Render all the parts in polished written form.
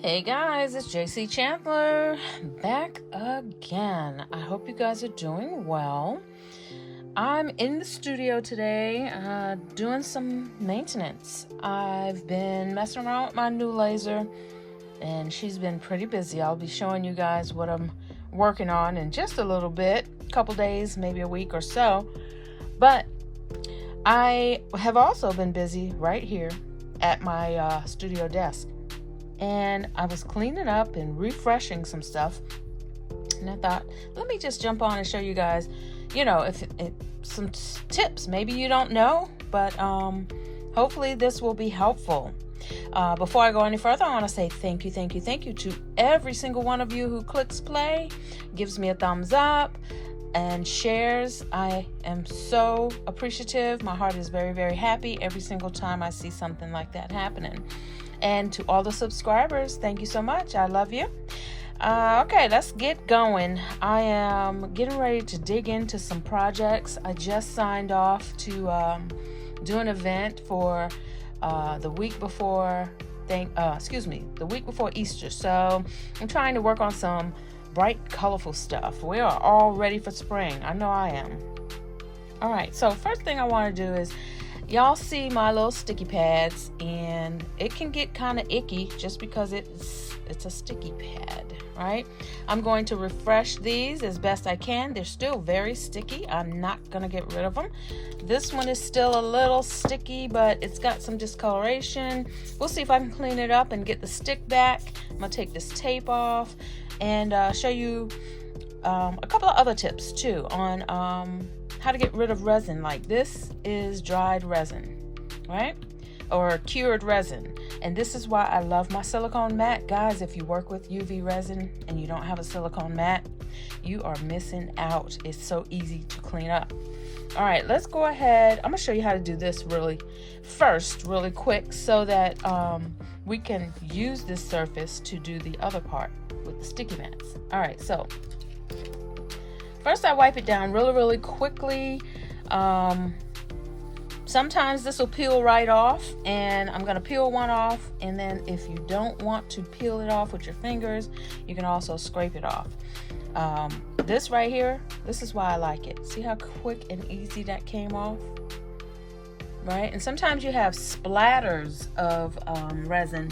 Hey guys, it's JC Chandler back again. I hope you guys are doing well. I'm in the studio today doing some maintenance. I've been messing around with my new laser and she's been pretty busy. I'll be showing you guys what I'm working on in just a little bit, a couple days, maybe a week or so. But I have also been busy right here at my studio desk. And I was cleaning up and refreshing some stuff. And I thought, let me just jump on and show you guys, if some tips. Maybe you don't know, but hopefully this will be helpful. Before I go any further, I want to say thank you to every single one of you who clicks play, gives me a thumbs up, and shares. I am so appreciative. My heart is very, very happy every single time I see something like that happening. And to all the subscribers, thank you so much. I love you. Okay, let's get going. I am getting ready to dig into some projects. I just signed off to do an event for the week before Easter. So I'm trying to work on some bright, colorful stuff. We are all ready for spring. I know I am. All right, so first thing I want to do is, y'all see my little sticky pads, and it can get kind of icky just because it's a sticky pad, right? I'm going to refresh these as best I can. They're still very sticky. I'm not going to get rid of them. This one is still a little sticky, but it's got some discoloration. We'll see if I can clean it up and get the stick back. I'm going to take this tape off and show you a couple of other tips too on how to get rid of resin. Like this is dried resin, right? Or cured resin. And this is why I love my silicone mat. Guys, if you work with UV resin and you don't have a silicone mat, you are missing out. It's so easy to clean up. All right, let's go ahead. I'm gonna show you how to do this really quick so that we can use this surface to do the other part with the sticky mats. All right, so first I wipe it down really quickly. Sometimes this will peel right off, and I'm going to peel one off, and then if you don't want to peel it off with your fingers, you can also scrape it off. This right here, this is why I like it. See how quick and easy that came off? Right? And sometimes you have splatters of resin,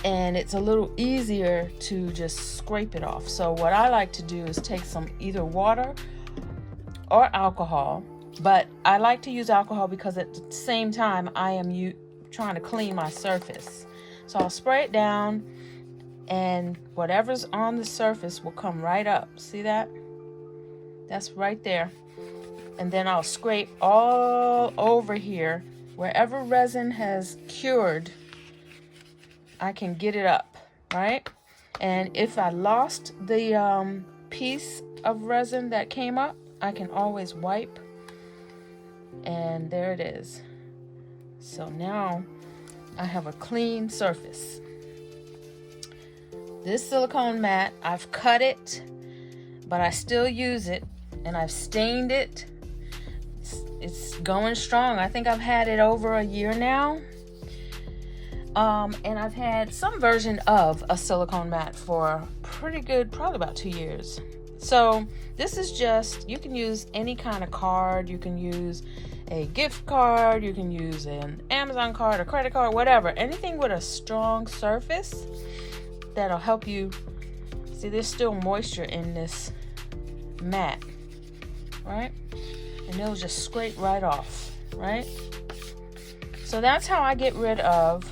and it's a little easier to just scrape it off. So what I like to do is take some either water or alcohol, but I like to use alcohol because at the same time I am trying to clean my surface. So I'll spray it down, and whatever's on the surface will come right up. See that? That's right there. And then I'll scrape all over here. Wherever resin has cured, I can get it up, right? And if I lost the piece of resin that came up, I can always wipe, and there it is. So now I have a clean surface. This silicone mat, I've cut it, but I still use it, and I've stained it. It's going strong. I think I've had it over a year now. And I've had some version of a silicone mat for pretty good, probably about 2 years. So this is just, you can use any kind of card. You can use a gift card. You can use an Amazon card, a credit card, whatever. Anything with a strong surface that'll help you. See, there's still moisture in this mat, right? And it'll just scrape right off, right? So that's how I get rid of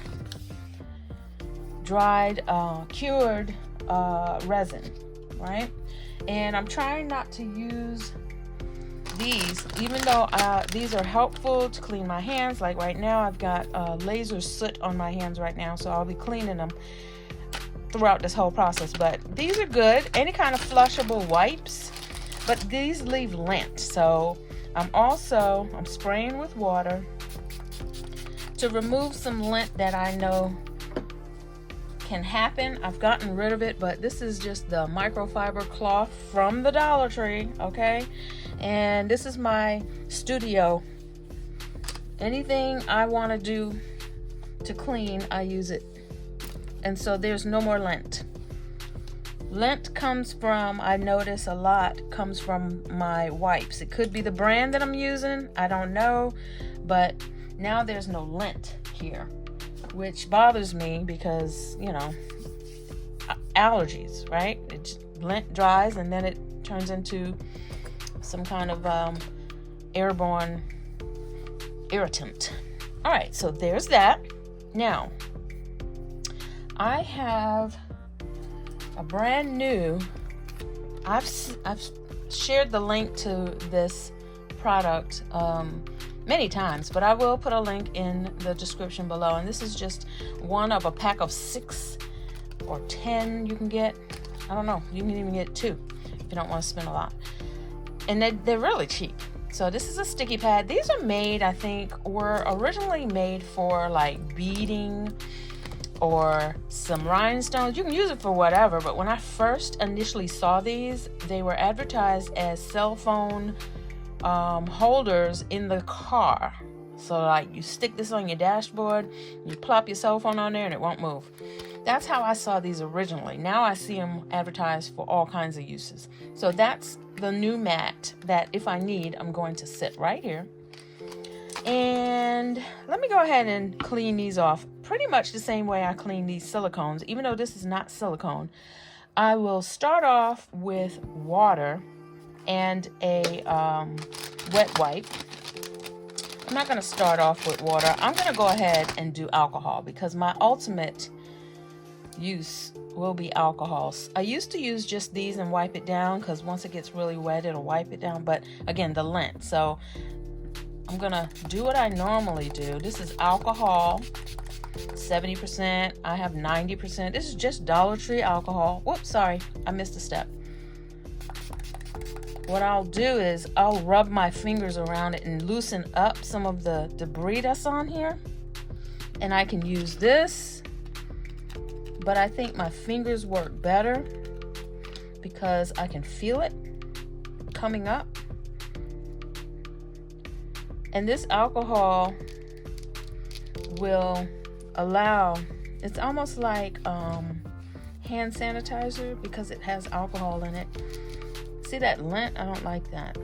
dried, cured resin, right? And I'm trying not to use these, even though these are helpful to clean my hands. Like right now, I've got laser soot on my hands right now, so I'll be cleaning them throughout this whole process. But these are good, any kind of flushable wipes, but these leave lint. So I'm spraying with water to remove some lint that I know can happen. I've gotten rid of it, but this is just the microfiber cloth from the Dollar Tree, okay? And this is my studio. Anything I want to do to clean, I use it. And so there's no more lint. Lint comes from, I notice a lot, comes from my wipes. It could be the brand that I'm using, I don't know, but now there's no lint here, which bothers me because, you know, allergies, right? Lint dries and then it turns into some kind of airborne irritant. All right, so there's that. Now, I have a brand new, I've shared the link to this product many times, but I will put a link in the description below. And this is just one of a pack of 6 or 10 you can get. I don't know, you can even get 2 if you don't want to spend a lot. And they're really cheap. So this is a sticky pad. These are made, I think, were originally made for like beading or some rhinestones. You can use it for whatever, but when I first initially saw these, they were advertised as cell phone holders in the car. So like you stick this on your dashboard, you plop your cell phone on there and it won't move. That's how I saw these originally. Now I see them advertised for all kinds of uses. So that's the new mat that if I need, I'm going to sit right here. And let me go ahead and clean these off pretty much the same way I clean these silicones, even though this is not silicone. I will start off with water and a wet wipe. I'm not going to start off with water. I'm going to go ahead and do alcohol because my ultimate use will be alcohols. I used to use just these and wipe it down because once it gets really wet, it'll wipe it down. But again, the lint. So I'm going to do what I normally do. This is alcohol, 70%. I have 90%. This is just Dollar Tree alcohol. Whoops, sorry. I missed a step. What I'll do is I'll rub my fingers around it and loosen up some of the debris that's on here. And I can use this, but I think my fingers work better because I can feel it coming up. And this alcohol will allow, it's almost like hand sanitizer because it has alcohol in it. See that lint? I don't like that,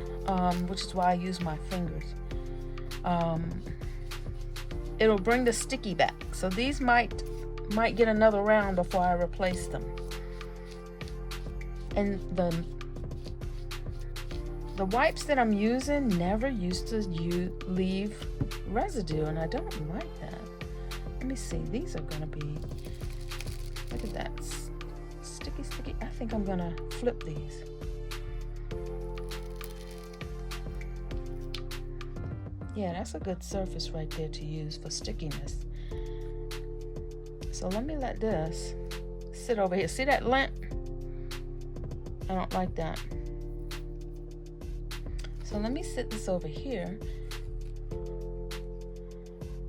which is why I use my fingers. It'll bring the sticky back. So these might get another round before I replace them. And the wipes that I'm using never used to leave residue, and I don't like that. Let me see. These are gonna be, look at that, sticky. I think I'm gonna flip these. Yeah, that's a good surface right there to use for stickiness. So let me let this sit over here. See that lint? I don't like that. So let me sit this over here.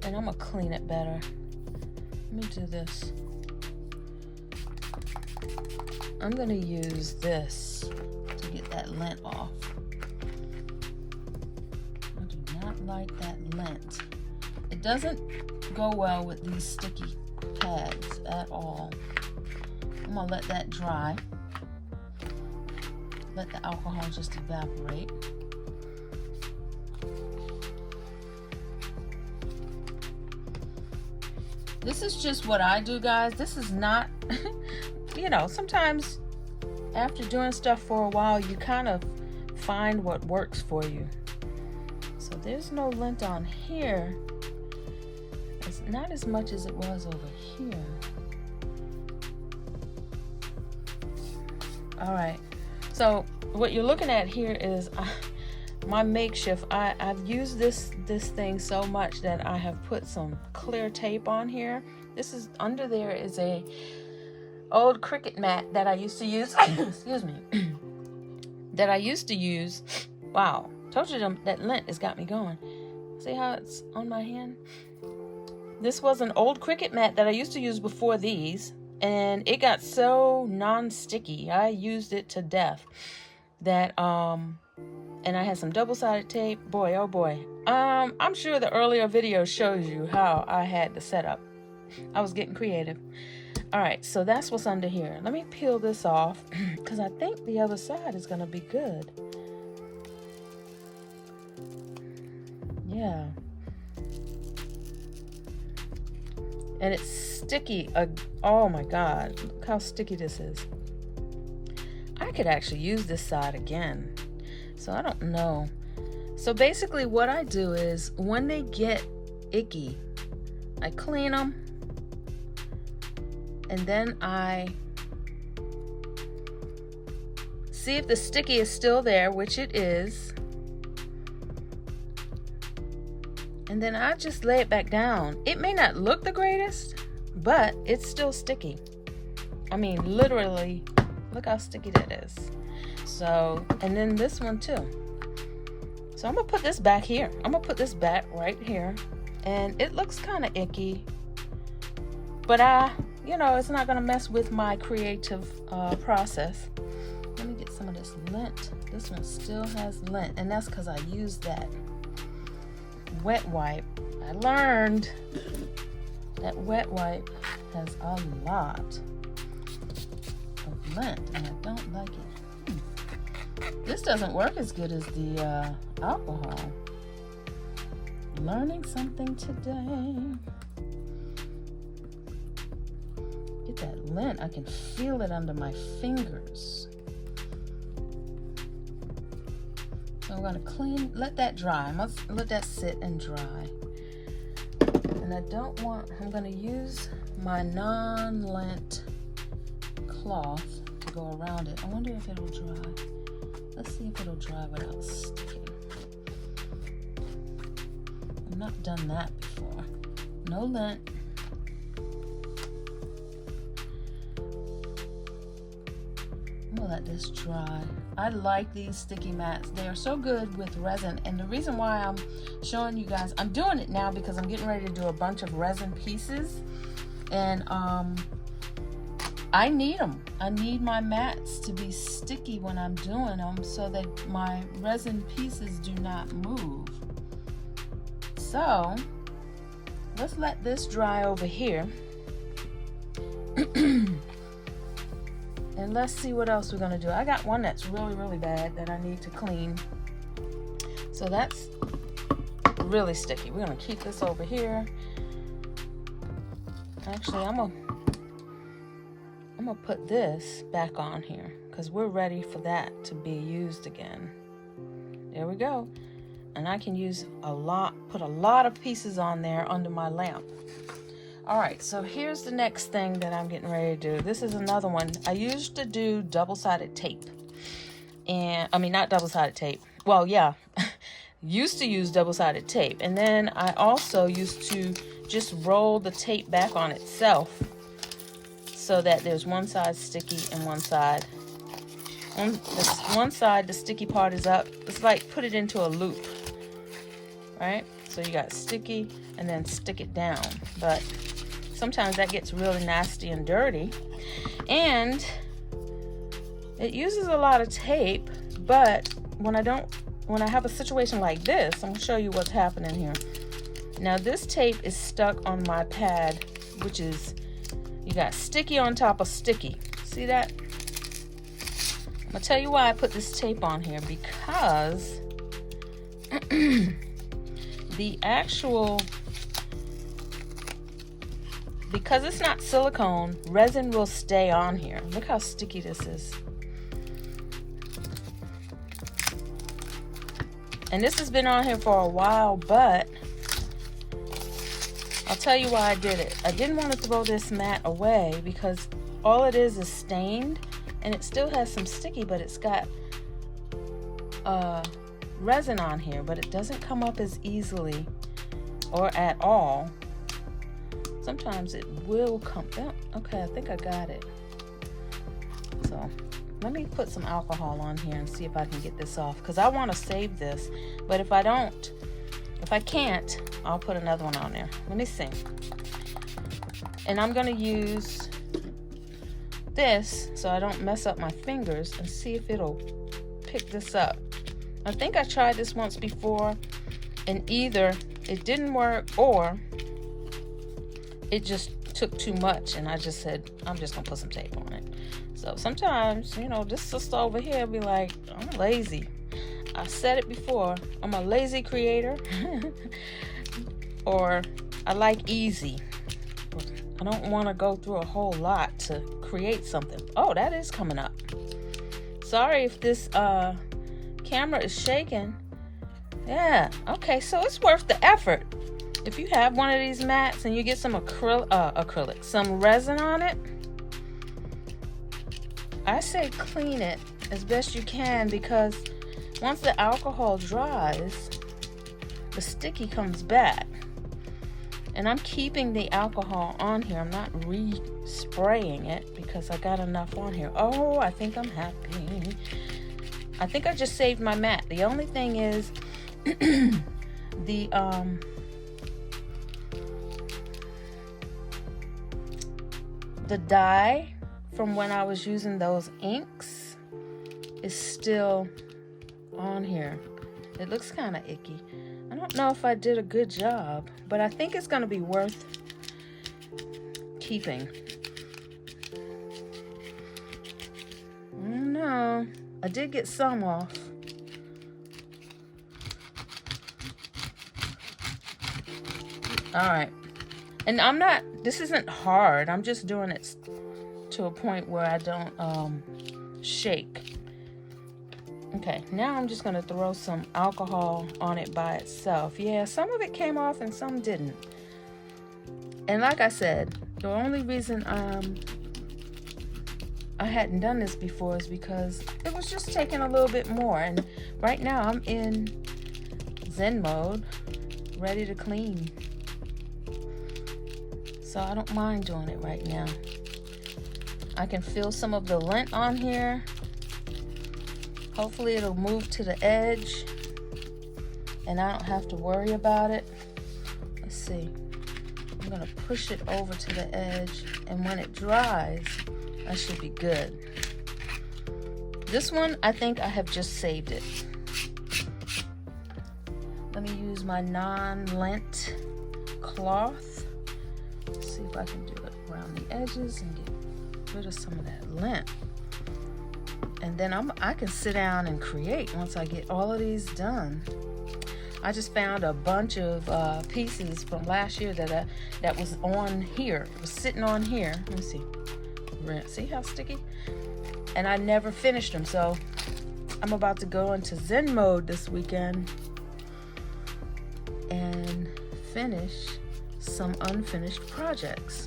And I'm gonna clean it better. Let me do this. I'm gonna use this to get that lint off. I do not like that lint. It doesn't go well with these sticky pads at all. I'm gonna let that dry. Let the alcohol just evaporate. This is just what I do, guys. This is not, you know, sometimes after doing stuff for a while, you kind of find what works for you. So there's no lint on here. It's not as much as it was over here. All right. So what you're looking at here is my makeshift. I've used this thing so much that I have put some clear tape on here. This is under there is a old Cricut mat that I used to use. Excuse me. That I used to use. Wow, told you that lint has got me going. See how it's on my hand? This was an old Cricut mat that I used to use before these, and it got so non-sticky. I used it to death. That and I had some double-sided tape. Boy, oh boy. I'm sure the earlier video shows you how I had the setup. I was getting creative. All right, so that's what's under here. Let me peel this off because I think the other side is going to be good. Yeah. And it's sticky. Oh my God, look how sticky this is. I could actually use this side again. So I don't know. So basically what I do is when they get icky, I clean them. And then I see if the sticky is still there, which it is. And then I just lay it back down. It may not look the greatest, but it's still sticky. I mean, literally, look how sticky that is. So, and then this one too. So I'm gonna put this back here. I'm gonna put this back right here. And it looks kind of icky, but you know, it's not gonna mess with my creative process. Let me get some of this lint. This one still has lint, and that's because I used that wet wipe. I learned that wet wipe has a lot of lint, and I don't like it. This doesn't work as good as the alcohol. Learning something today. Get that lint. I can feel it under my fingers. So I'm gonna clean, let that dry. I must let that sit and dry. And I'm gonna use my non-lint cloth to go around it. I wonder if it'll dry. Let's see if it'll dry without sticking. I've not done that before. No lint. I'm gonna let this dry. I like these sticky mats. They are so good with resin, and the reason why I'm showing you guys, I'm doing it now because I'm getting ready to do a bunch of resin pieces, and I need them. I need my mats to be sticky when I'm doing them so that my resin pieces do not move. So let's let this dry over here. And let's see what else we're gonna do. I got one that's really, really bad that I need to clean. So that's really sticky. We're gonna keep this over here. Actually, I'm gonna put this back on here because we're ready for that to be used again. There we go. And I can use put a lot of pieces on there under my lamp. All right, so here's the next thing that I'm getting ready to do. This is another one. I used to do double-sided tape. And, I mean, not double-sided tape. Well, yeah, used to use double-sided tape. And then I also used to just roll the tape back on itself so that there's one side sticky and one side. One side, the sticky part is up. It's like put it into a loop, right? So you got sticky and then stick it down. But sometimes that gets really nasty and dirty, and it uses a lot of tape. But when I have a situation like this, I'm gonna show you what's happening here. Now this tape is stuck on my pad, which is, you got sticky on top of sticky. See that? I'm gonna tell you why I put this tape on here, because because it's not silicone, resin will stay on here. Look how sticky this is. And this has been on here for a while, but I'll tell you why I did it. I didn't want to throw this mat away because all it is stained, and it still has some sticky, but it's got resin on here, but it doesn't come up as easily or at all. Sometimes it will come up. Okay, I think I got it. So let me put some alcohol on here and see if I can get this off, because I want to save this. But if I can't, I'll put another one on there. Let me see. And I'm going to use this so I don't mess up my fingers and see if it'll pick this up. I think I tried this once before, and either it didn't work or it just took too much, and I just said, I'm just gonna put some tape on it. So sometimes, you know, this sister over here be like, I'm lazy. I said it before, I'm a lazy creator. Or I like easy. I don't want to go through a whole lot to create something. Oh, that is coming up. Sorry if this camera is shaking. Yeah, okay, so it's worth the effort. If you have one of these mats and you get some acrylic, some resin on it, I say clean it as best you can, because once the alcohol dries, the sticky comes back. And I'm keeping the alcohol on here. I'm not re-spraying it because I got enough on here. Oh, I think I'm happy. I think I just saved my mat. The only thing is the dye from when I was using those inks is still on here. It looks kind of icky. I don't know if I did a good job, but I think it's going to be worth keeping. I don't know. I did get some off. All right. And I'm not, this isn't hard. I'm just doing it to a point where I don't shake. Okay, now I'm just going to throw some alcohol on it by itself. Yeah, some of it came off and some didn't. And like I said, the only reason I hadn't done this before is because it was just taking a little bit more. And right now I'm in Zen mode, ready to clean. So I don't mind doing it right now. I can feel some of the lint on here. Hopefully it'll move to the edge and I don't have to worry about it. Let's see. I'm gonna push it over to the edge, and when it dries, I should be good. This one, I think I have just saved it. Let me use my non-lint cloth. Let's see if I can do it around the edges and get rid of some of that lint. And then I can sit down and create once I get all of these done. I just found a bunch of pieces from last year that was on here. It was sitting on here. Let me see. See how sticky? And I never finished them. So I'm about to go into Zen mode this weekend and finish some unfinished projects.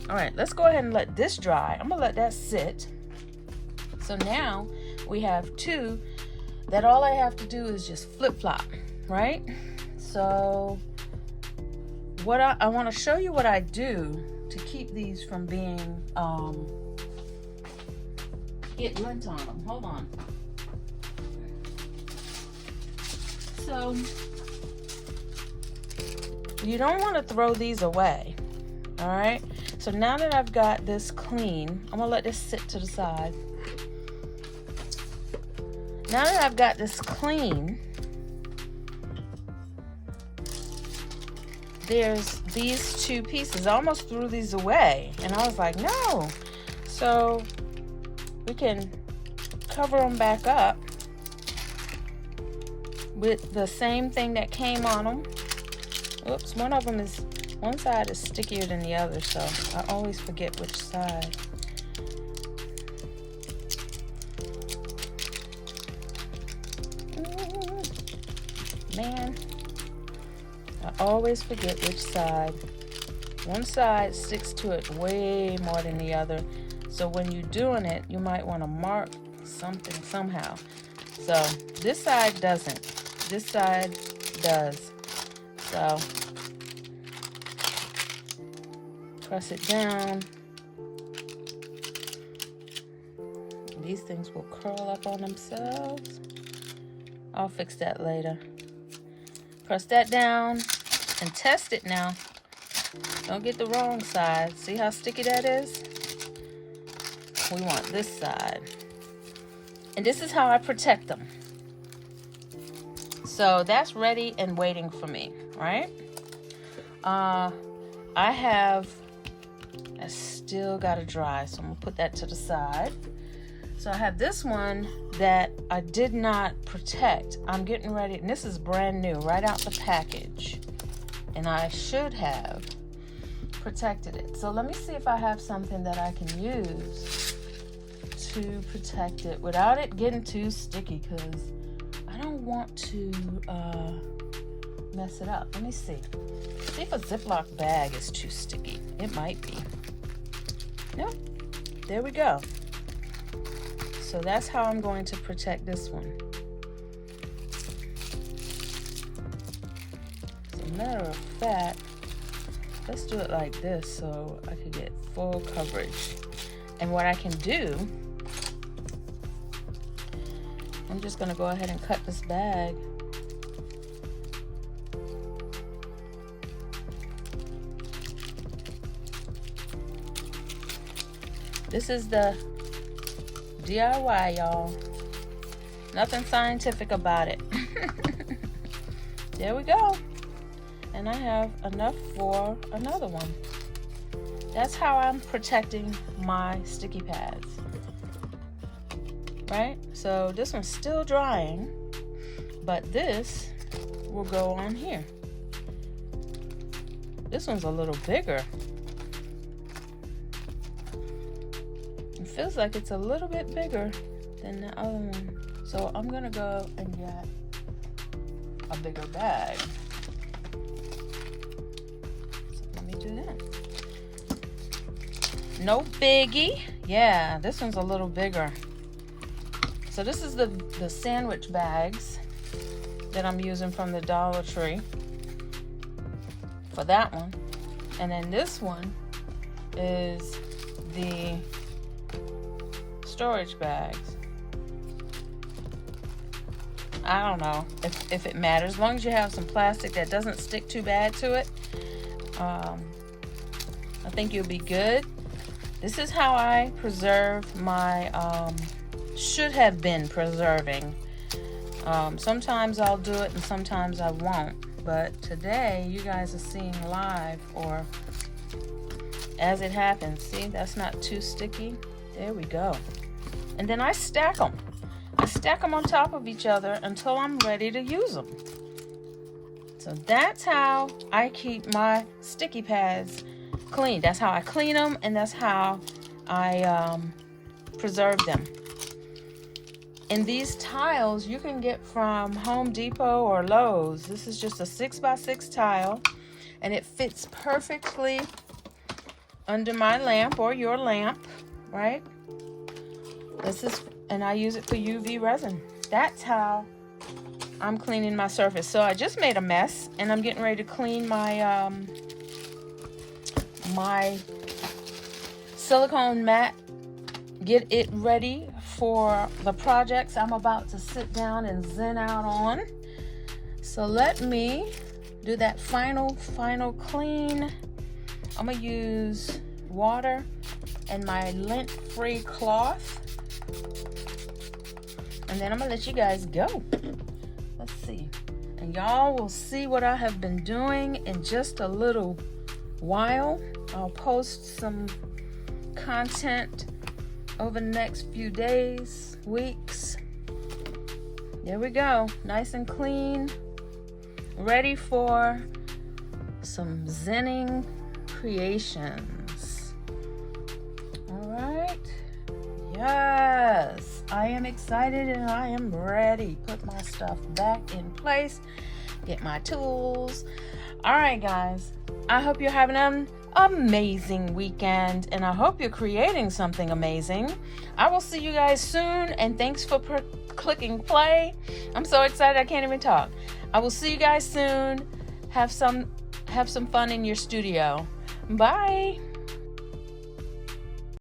All right, let's go ahead and let this dry. I'm gonna let that sit. So now we have two that all I have to do is just flip-flop, right? So what I want to show you what I do to keep these from being get lint on them. Hold on. So you don't want to throw these away, all right? So now that I've got this clean, I'm gonna let this sit to the side. Now that I've got this clean, there's these two pieces. I almost threw these away, and I was like, no. So we can cover them back up with the same thing that came on them. Oops, one side is stickier than the other, so I always forget which side. Man, I always forget which side. One side sticks to it way more than the other. So when you're doing it, you might want to mark something somehow. So this side doesn't. This side does. So press it down. These things will curl up on themselves. I'll fix that later. Press that down and test it now. Don't get the wrong side. See how sticky that is? We want this side. And this is how I protect them. So that's ready and waiting for me, right? I have still gotta dry, so I'm gonna put that to the side. So I have this one that I did not protect. I'm getting ready, and this is brand new, right out the package. And I should have protected it. So let me see if I have something that I can use to protect it without it getting too sticky, because I don't want to mess it up. Let me see. See if a Ziploc bag is too sticky. It might be. Nope. There we go. So that's how I'm going to protect this one. As a matter of fact, let's do it like this so I can get full coverage. And what I can do, I'm just going to go ahead and cut this bag. This is the DIY, y'all. Nothing scientific about it. There we go. And I have enough for another one. That's how I'm protecting my sticky pads. Right? So this one's still drying, but this will go on here. This one's a little bigger. It feels like it's a little bit bigger than the other one. So I'm gonna go and get a bigger bag. So let me do that. No biggie. Yeah, this one's a little bigger. So this is the sandwich bags that I'm using from the Dollar Tree for that one. And then this one is the storage bags. I don't know if it matters. As long as you have some plastic that doesn't stick too bad to it, I think you'll be good. This is how I preserve my, should have been preserving. Sometimes I'll do it and sometimes I won't. But today, you guys are seeing live or as it happens. See, that's not too sticky. There we go. And then I stack them. I stack them on top of each other until I'm ready to use them. So that's how I keep my sticky pads clean. That's how I clean them, and that's how I preserve them. And these tiles you can get from Home Depot or Lowe's. This is just a 6x6 tile, and it fits perfectly under my lamp or your lamp, right? This is, and I use it for UV resin. That's how I'm cleaning my surface. So I just made a mess, and I'm getting ready to clean my my silicone mat. Get it ready for the projects I'm about to sit down and zen out on. So let me do that final clean. I'm gonna use water and my lint-free cloth, and then I'm gonna let you guys go. Let's see, and y'all will see what I have been doing in just a little while. I'll post some content over the next few days, weeks. There we go, nice and clean, ready for some zenning creations. All right, yes, I am excited and I am ready. Put my stuff back in place, get my tools. All right, guys, I hope you're having an amazing weekend, and I hope you're creating something amazing. I will see you guys soon, and thanks for clicking play. I'm so excited I can't even talk. I will see you guys soon. Have some fun in your studio. Bye.